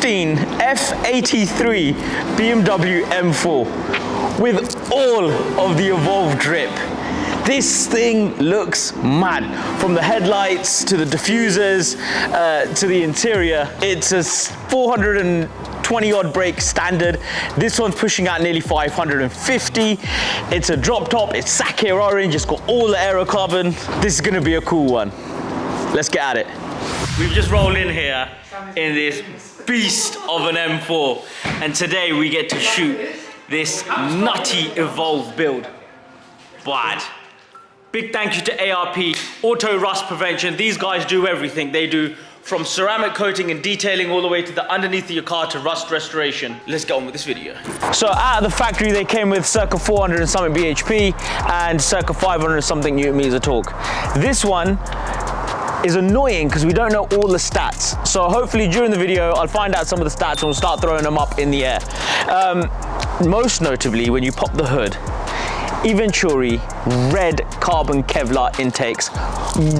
2015 F83 BMW M4 with all of the Evolve drip. This thing looks mad. From the headlights to the diffusers to the interior. It's a 420 odd brake standard. This one's pushing out nearly 550. It's a drop top, it's Sakir orange, it's got all the aerocarbon. This is gonna be a cool one. Let's get at it. We've just rolled in here in this beast of an M4, and today we get to shoot this nutty Evolve build. Bad. Big thank you to ARP, Auto Rust Prevention. These guys do everything. They do from ceramic coating and detailing all the way to the underneath of your car to rust restoration. Let's get on with this video. So out of the factory, they came with circa 400 and something bhp and circa 500 and something newton meters of torque. This one is annoying because we don't know all the stats. So hopefully during the video, I'll find out some of the stats and we'll start throwing them up in the air. Most notably, when you pop the hood, Venturi red carbon Kevlar intakes,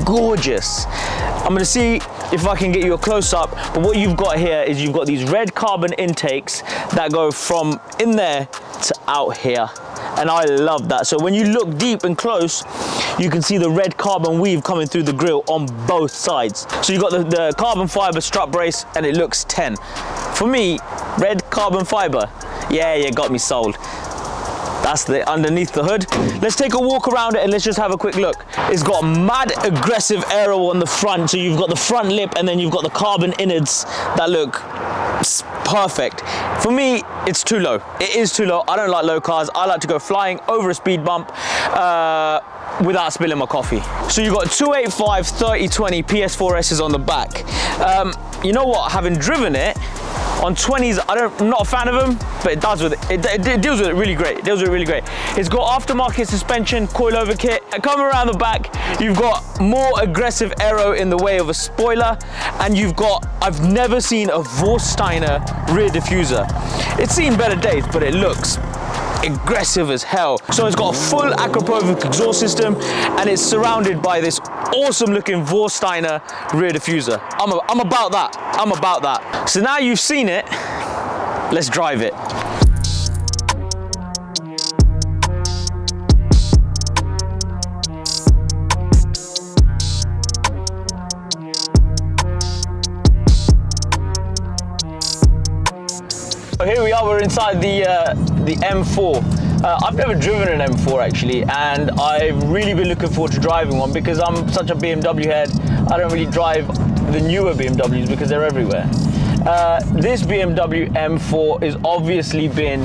gorgeous. I'm gonna see if I can get you a close-up, but what you've got here is you've got these red carbon intakes that go from in there to out here, and I love that. So when you look deep and close, you can see the red carbon weave coming through the grille on both sides. So you've got the carbon fiber strut brace, and it looks 10. For me, red carbon fiber, yeah, you got me sold. That's the underneath the hood. Let's take a walk around it and let's just have a quick look. It's got mad aggressive aero on the front. So you've got the front lip and then you've got the carbon innards that look perfect. For me, it's too low. It is too low. I don't like low cars. I like to go flying over a speed bump without spilling my coffee. So you've got 285 3020 PS4Ss on the back. You know what, having driven it, on 20s, I'm not a fan of them, but it does with it. It deals with it really great. It deals with it really great. It's got aftermarket suspension, coilover kit. And coming around the back, you've got more aggressive aero in the way of a spoiler, and you've got, I've never seen a Vorsteiner rear diffuser. It's seen better days, but it looks aggressive as hell. So it's got a full Akrapovic exhaust system, and it's surrounded by this awesome looking Vorsteiner rear diffuser. I'm about that. I'm about that. So now you've seen it, let's drive it. So here we are, we're inside the M4. I've never driven an M4 actually, and I've really been looking forward to driving one because I'm such a BMW head. I don't really drive the newer BMWs because they're everywhere. This BMW M4 has obviously been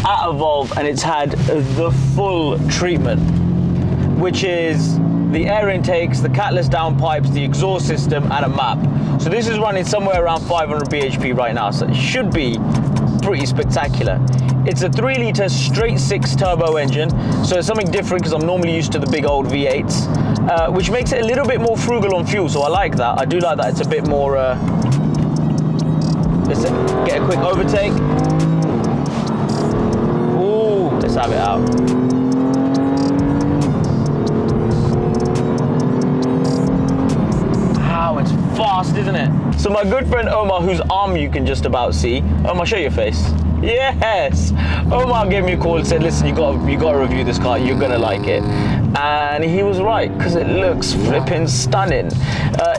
at Evolve and it's had the full treatment, which is the air intakes, the catless downpipes, the exhaust system, and a map. So this is running somewhere around 500 bhp right now, so it should be pretty spectacular. It's a 3-litre straight 6 turbo engine, so it's something different because I'm normally used to the big old V8s, which makes it a little bit more frugal on fuel, so I like that. I do like that it's a bit more, let's get a quick overtake. Ooh, let's have it out. Fast, isn't it? So my good friend Omar, whose arm you can just about see. Omar, show your face. Yes! Omar gave me a call and said, listen, you gotta review this car, you're gonna like it. And he was right, because it looks flipping stunning.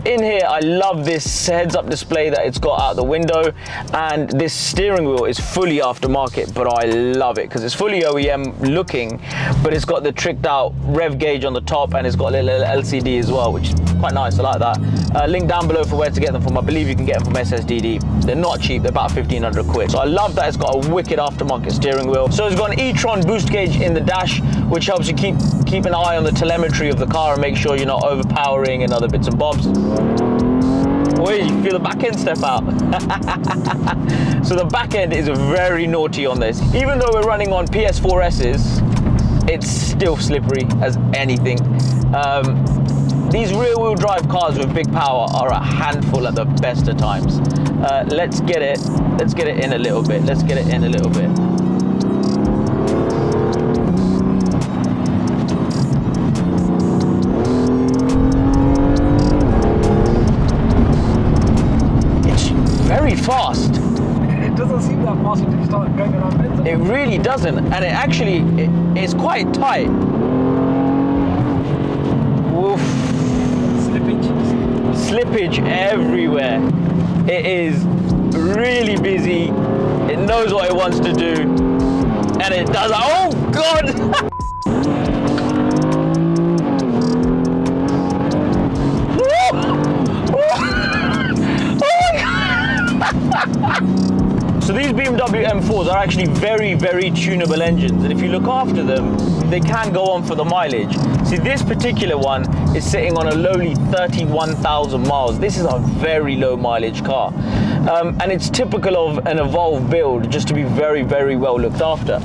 In here, I love this heads-up display that it's got out the window, and this steering wheel is fully aftermarket, but I love it, because it's fully OEM looking, but it's got the tricked out rev gauge on the top, and it's got a little LCD as well, which is quite nice, I like that. Link down below for where to get them from. I believe you can get them from SSDD. They're not cheap, they're about 1,500 quid. So I love that it's got a wicked aftermarket steering wheel. So it's got an e-tron boost gauge in the dash, which helps you keep an eye on the telemetry of the car and make sure you're not overpowering and other bits and bobs. Wait, you can feel the back end step out. So the back end is very naughty on this. Even though we're running on PS4Ss, it's still slippery as anything. These rear-wheel drive cars with big power are a handful at the best of times. Let's get it in a little bit. Let's get it in a little bit. It's very fast. It doesn't seem that fast until you start going around bends. It really doesn't, and it's quite tight. Woof. Slippage everywhere. It is really busy. It knows what it wants to do, and it does. Oh God! So these BMW M4s are actually very, very tunable engines, and if you look after them, they can go on for the mileage. See, this particular one is sitting on a lowly 31,000 miles. This is a very low mileage car. And it's typical of an Evolve build, just to be very, very well looked after.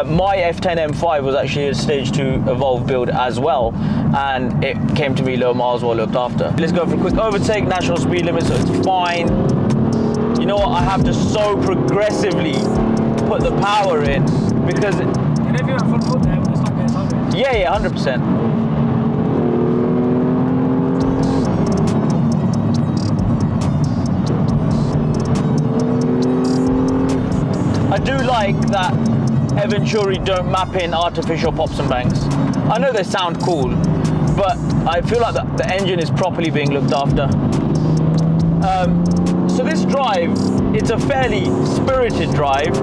My F10 M5 was actually a stage 2 Evolve build as well, and it came to me low miles, well looked after. Let's go for a quick overtake, national speed limit, so it's fine. You know what, I have to so progressively put the power in, because... And if you're at full foot there, when it's not getting sideways. Yeah, 100%. I do like that Venturi don't map in artificial pops and bangs. I know they sound cool, but I feel like the engine is properly being looked after. So this drive, it's a fairly spirited drive,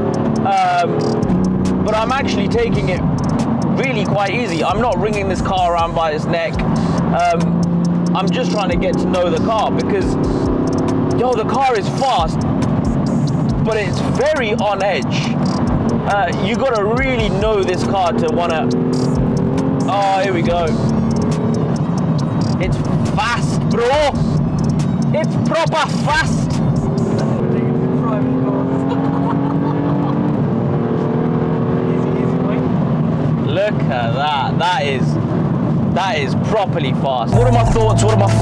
but I'm actually taking it really quite easy. I'm not wringing this car around by its neck. I'm just trying to get to know the car, because, yo, the car is fast, but it's very on edge. You gotta really know this car to wanna... Oh, here we go. It's fast, bro. It's proper fast. Look at that. That is properly fast. What are my thoughts? What are my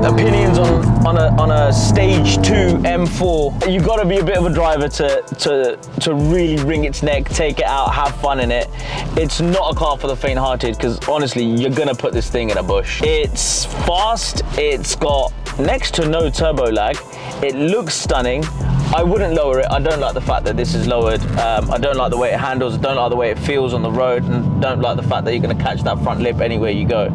opinions on a stage 2 M4? You got to be a bit of a driver to really wring its neck, take it out, have fun in it. It's not a car for the faint-hearted, because honestly, you're gonna put this thing in a bush. It's fast. It's got next to no turbo lag. It looks stunning. I wouldn't lower it. I don't like the fact that this is lowered. I don't like the way it handles. I don't like the way it feels on the road, and don't like the fact that you're going to catch that front lip anywhere you go.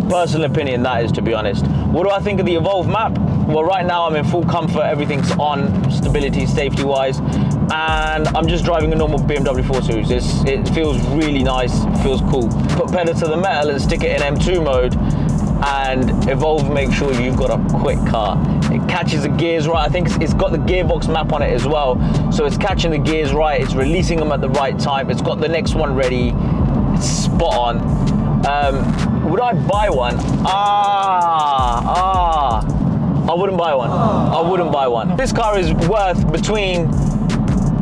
Personal opinion, that is, to be honest. What do I think of the Evolve map? Well, right now I'm in full comfort. Everything's on, stability, safety-wise, and I'm just driving a normal BMW 4 Series. It feels really nice. It feels cool. Put pedal to the metal and stick it in M2 mode, and Evolve makes sure you've got a quick car. It catches the gears right. I think it's got the gearbox map on it as well, so it's catching the gears right, it's releasing them at the right time, it's got the next one ready. It's spot on. Would I buy one? I wouldn't buy one. I wouldn't buy one. This car is worth between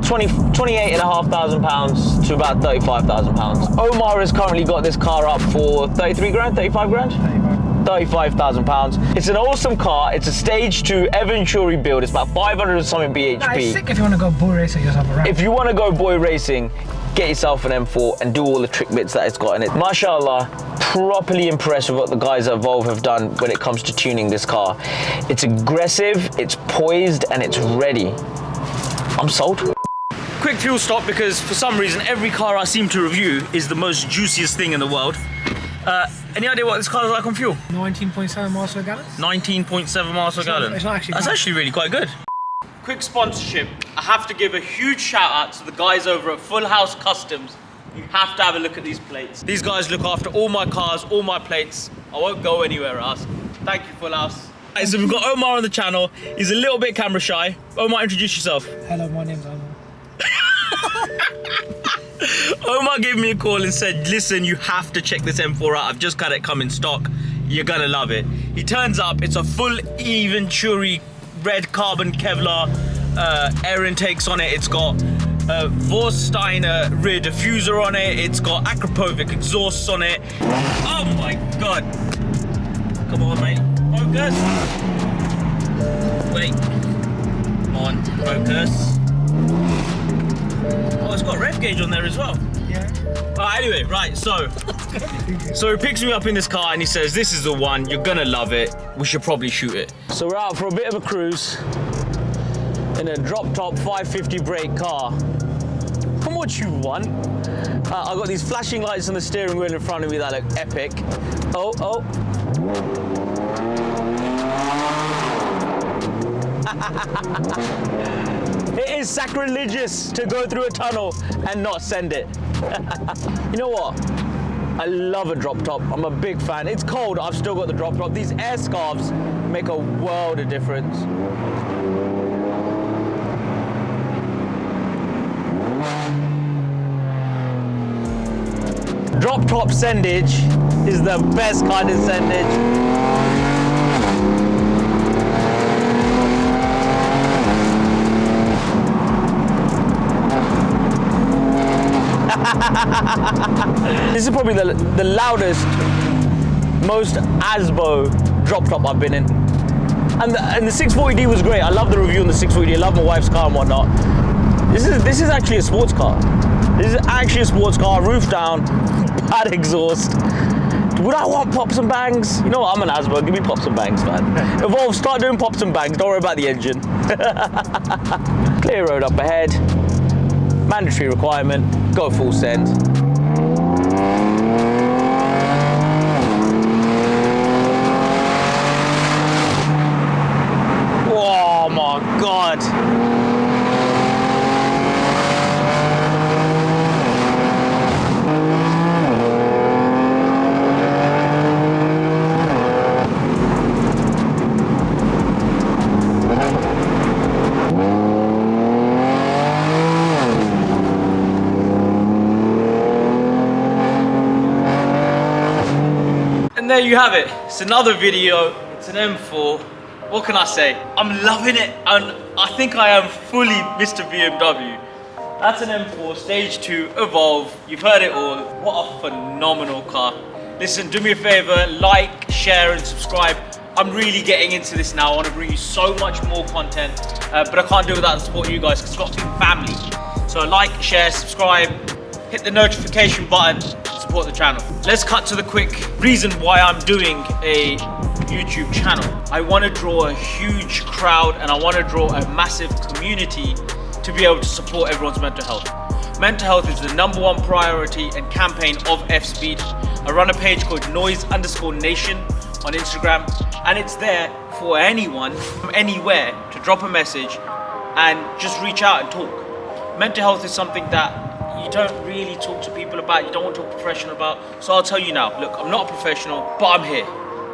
£28,500 to about £35,000. Omar has currently got this car up for 33 grand, 35 grand? £35,000. It's an awesome car. It's a stage 2 Venturi build. It's about 500 and something bhp. Nah, it's sick if you want to go boy racing yourself around. If you want to go boy racing, get yourself an M4 and do all the trick bits that it's got in it. Mashallah, properly impressed with what the guys at Evolve have done when it comes to tuning this car. It's aggressive, it's poised, and it's ready. I'm sold. Quick fuel stop, because for some reason every car I seem to review is the most juiciest thing in the world. Any idea what this car is like on fuel? 19.7 miles per gallon. 19.7 miles per gallon. It's not actually That's bad. actually really quite good. Quick sponsorship. I have to give a huge shout out to the guys over at Full House Customs. You have to have a look at these plates. These guys look after all my cars, all my plates. I won't go anywhere else. Thank you, Full House. Right, so we've got Omar on the channel. He's a little bit camera shy. Omar, introduce yourself. Hello, my name's Omar. Omar gave me a call and said, listen, you have to check this M4 out. I've just got it come in stock. You're gonna love it. He turns up, it's a full Venturi red carbon Kevlar air intakes on it. It's got Vorsteiner rear diffuser on it. It's got Akrapovic exhausts on it. Oh my God. Come on, mate. Focus. Wait. Come on, focus. Oh, it's got ref gauge on there as well. Yeah. Anyway, right, so he picks me up in this car and he says, this is the one, you're gonna love it. We should probably shoot it. So we're out for a bit of a cruise. in a drop-top 550 brake car. Come what you want. I got these flashing lights on the steering wheel in front of me that look epic. Oh, oh. It is sacrilegious to go through a tunnel and not send it. You know what? I love a drop top. I'm a big fan. It's cold, I've still got the drop top. These air scarves make a world of difference. Drop top sendage is the best kind of sendage. This is probably the loudest, most asbo drop top I've been in. And the 640D was great. I love the review on the 640D. I love my wife's car and whatnot. This is actually a sports car. This is actually a sports car, roof down, bad exhaust. Would I want pops and bangs? You know what, I'm an asbo, give me pops and bangs, man. Evolve, start doing pops and bangs, don't worry about the engine. Clear road up ahead. Mandatory requirement, go full send. Oh my God. And there you have it. It's another video. It's an M4. What can I say? I'm loving it, and I think I am fully Mr. BMW. That's an M4 Stage 2 Evolve. You've heard it all. What a phenomenal car. Listen, do me a favor, like, share, and subscribe. I'm really getting into this now. I want to bring you so much more content, but I can't do it without the support of you guys because it's got to be family. So like, share, subscribe, hit the notification button, support the channel. Let's cut to the quick reason why I'm doing a YouTube channel. I want to draw a huge crowd and I want to draw a massive community to be able to support everyone's mental health. Mental health is the #1 priority and campaign of F-Speed. I run a page called noise_nation on Instagram, and it's there for anyone from anywhere to drop a message and just reach out and talk. Mental health is something that you don't really talk to people about, you don't want to talk professional about. So I'll tell you now, look, I'm not a professional, but I'm here.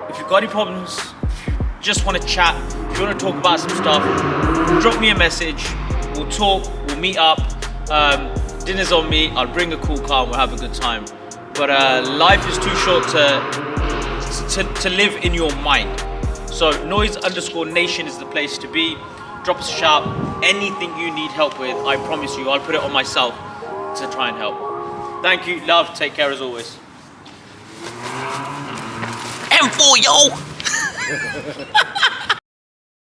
If you've got any problems, if you just want to chat, if you want to talk about some stuff, drop me a message, we'll talk, we'll meet up. Dinner's on me, I'll bring a cool car and we'll have a good time. But life is too short to live in your mind. So noise_nation is the place to be. Drop us a shout, anything you need help with, I promise you, I'll put it on myself to try and help. Thank you, love, take care as always. M4, yo!